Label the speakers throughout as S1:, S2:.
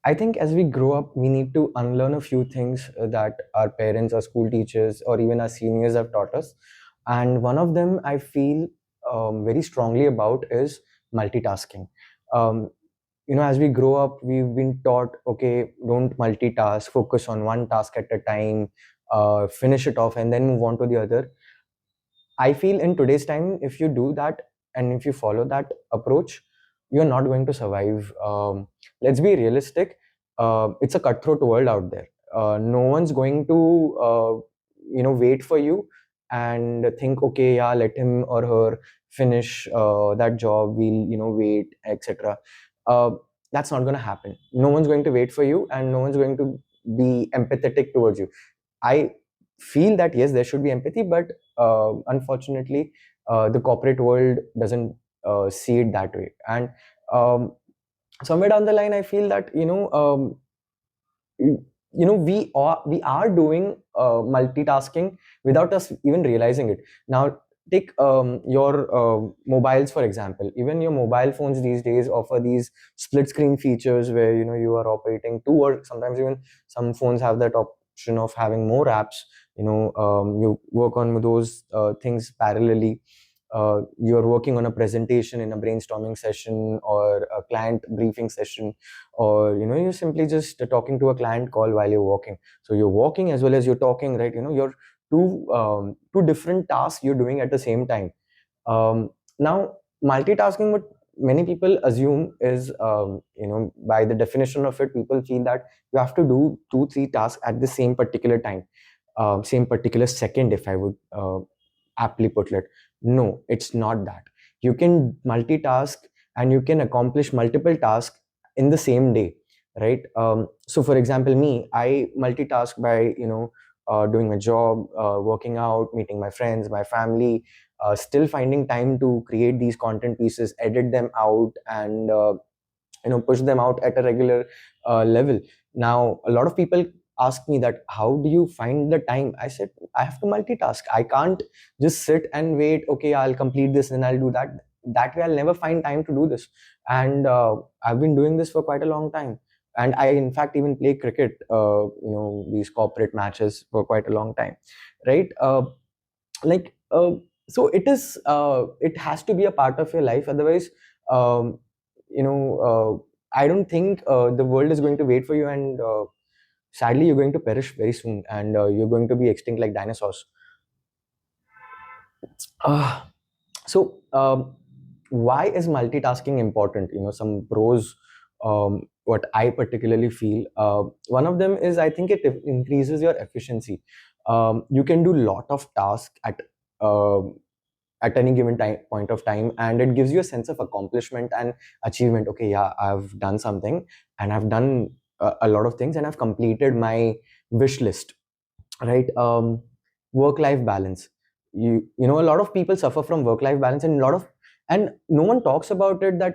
S1: I think as we grow up, we need to unlearn a few things that our parents or school teachers or even our seniors have taught us. And one of them I feel very strongly about is multitasking. Um, as we grow up, we've been taught, okay, don't multitask, focus on one task at a time, finish it off, and then move on to the other. I feel in today's time, if you do that and if you follow that approach, you're not going to survive. Let's be realistic. It's a cutthroat world out there. No one's going to, wait for you and think, okay, yeah, let him or her finish that job. We'll, wait, etc. Uh, that's not going to happen. No one's going to wait for you, and no one's going to be empathetic towards you. I feel that yes, there should be empathy, but unfortunately, the corporate world doesn't see it that way. And um, somewhere down the line, I feel that we are doing multitasking without us even realizing it. Now, take your mobiles for example. Even your mobile phones these days offer these split screen features where you are operating two, or sometimes even some phones have that option of having more apps. You work on those things parallelly. You're working on a presentation in a brainstorming session or a client briefing session, or you're simply just talking to a client call while you're walking. So you're walking as well as you're talking, right? You're two different tasks you're doing at the same time. Now, multitasking, what many people assume is, by the definition of it, people feel that you have to do two, three tasks at the same particular time, same particular second, if I would aptly put it. No, it's not that. You can multitask and you can accomplish multiple tasks in the same day, right? So, for example, me, I multitask by doing my job, working out, meeting my friends, my family, still finding time to create these content pieces, edit them out, and push them out at a regular level. Now, a lot of people ask me that how do you find the time. I said I have to multitask. I can't just sit and wait, okay, I'll complete this and I'll do that. That way I'll never find time to do this. And I've been doing this for quite a long time, and I in fact even play cricket, these corporate matches for quite a long time, right? Like so it has to be a part of your life. Otherwise, um, I don't think the world is going to wait for you, and sadly you're going to perish very soon, and you're going to be extinct like dinosaurs. uh, so why is multitasking important? Some pros, what I particularly feel, one of them is I think it increases your efficiency. You can do lot of tasks um at any given time point of time, and it gives you a sense of accomplishment and achievement. Okay, yeah, I've done something, and I've done a lot of things, and I've completed my wish list, right? Work life balance. A lot of people suffer from work life balance, and no one talks about it, that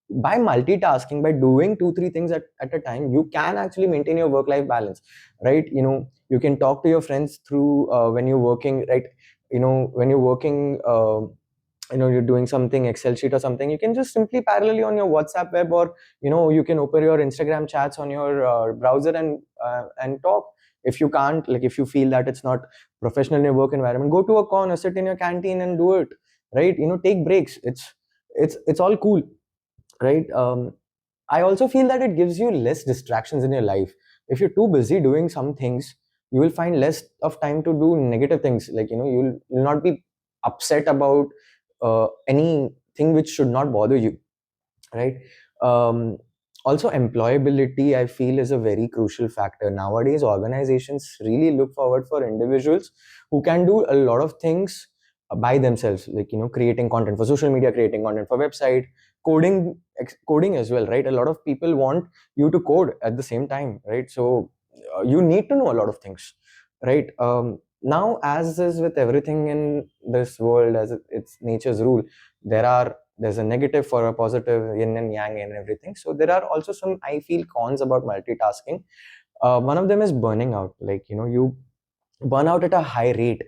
S1: by multitasking, by doing two three things at a time, you can actually maintain your work life balance, right? You can talk to your friends through when you're working, right? When you're working, you're doing something Excel sheet or something, you can just simply parallelly on your WhatsApp web, or you can open your Instagram chats on your browser and talk. If you can't, like, if you feel that it's not professional in your work environment, go to a corner, sit in your canteen and do it, right? Take breaks. It's all cool, right? I also feel that it gives you less distractions in your life. If you're too busy doing some things, you will find less of time to do negative things. Like, you'll not be upset about anything which should not bother you, right? um, Also, employability, I feel, is a very crucial factor nowadays. Organizations really look forward for individuals who can do a lot of things by themselves, like creating content for social media, creating content for website, coding as well, right? A lot of people want you to code at the same time, right? So you need to know a lot of things, right? Now, as is with everything in this world, as it's nature's rule, there's a negative for a positive, yin and yang and everything. So there are also some, I feel, cons about multitasking. One of them is burning out. Like, you burn out at a high rate,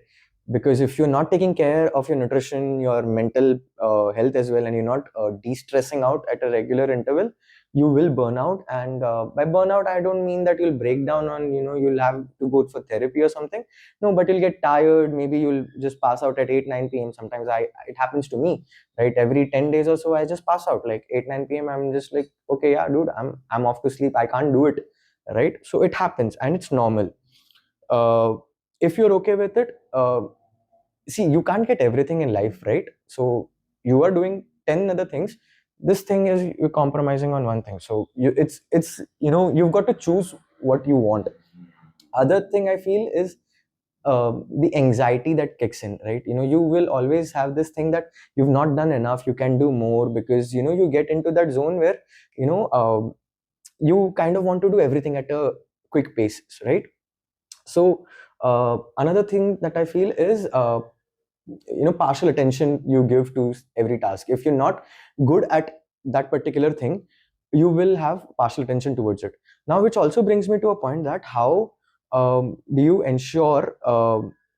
S1: because if you're not taking care of your nutrition, your mental health as well, and you're not de-stressing out at a regular interval, you will burn out. And by burnout, I don't mean that you'll break down on, you'll have to go for therapy or something. No, but you'll get tired. Maybe you'll just pass out at 8 9 p.m. Sometimes it happens to me, right? Every 10 days or so, I just pass out like 8 9 p.m. I'm just like, okay, yeah, dude, I'm off to sleep, I can't do it, right? So it happens and it's normal. uh, if you're okay with it, see, you can't get everything in life, right? So you are doing 10 other things. This thing is you're compromising on one thing. So it's you've got to choose what you want. Other thing I feel is the anxiety that kicks in, right? You will always have this thing that you've not done enough, you can do more, because you get into that zone where you know uh, you kind of want to do everything at a quick pace, right? So another thing that I feel is partial attention you give to every task. If you're not good at that particular thing, you will have partial attention towards it. Now, which also brings me to a point that how do you ensure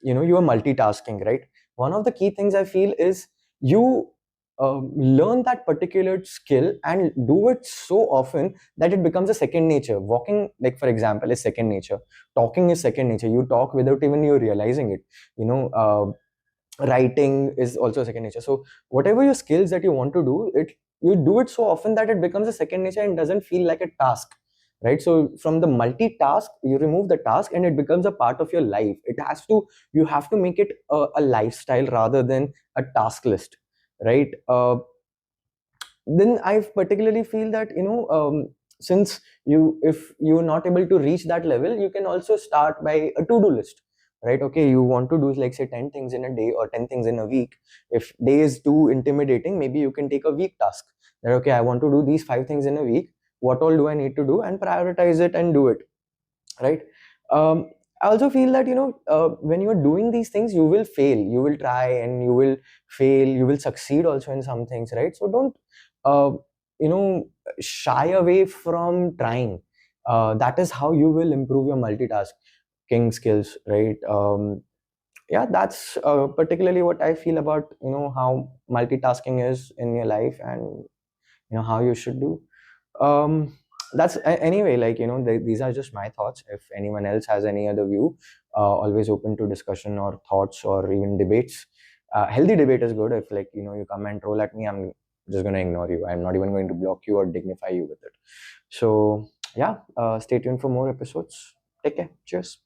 S1: you are multitasking, right? One of the key things I feel is you learn that particular skill and do it so often that it becomes a second nature. Walking, like for example, is second nature. Talking is second nature. You talk without even you realizing it. you know uh, Writing is also second nature. So whatever your skills that you want to do, it you do it so often that it becomes a second nature and doesn't feel like a task, right? So from the multitask, you remove the task and it becomes a part of your life. You have to make it a lifestyle rather than a task list, right? Then I particularly feel that since if you're not able to reach that level, you can also start by a to-do list, right? Okay, you want to do like say 10 things in a day or 10 things in a week. If day is too intimidating, maybe you can take a week task, that okay, I want to do these 5 things in a week. What all do I need to do, and prioritize it and do it, right? I also feel that when you're doing these things, you will fail, you will try and you will fail, you will succeed also in some things, right? So don't uh, you know shy away from trying. That is how you will improve your multitasking skills, right? Yeah, that's particularly what I feel about how multitasking is in your life, and how you should do. um Anyway, like these are just my thoughts. If anyone else has any other view, always open to discussion or thoughts or even debates. Healthy debate is good. If like you come and troll at me, I'm just going to ignore you. I'm not even going to block you or dignify you with it. So yeah, stay tuned for more episodes. Take care. Cheers.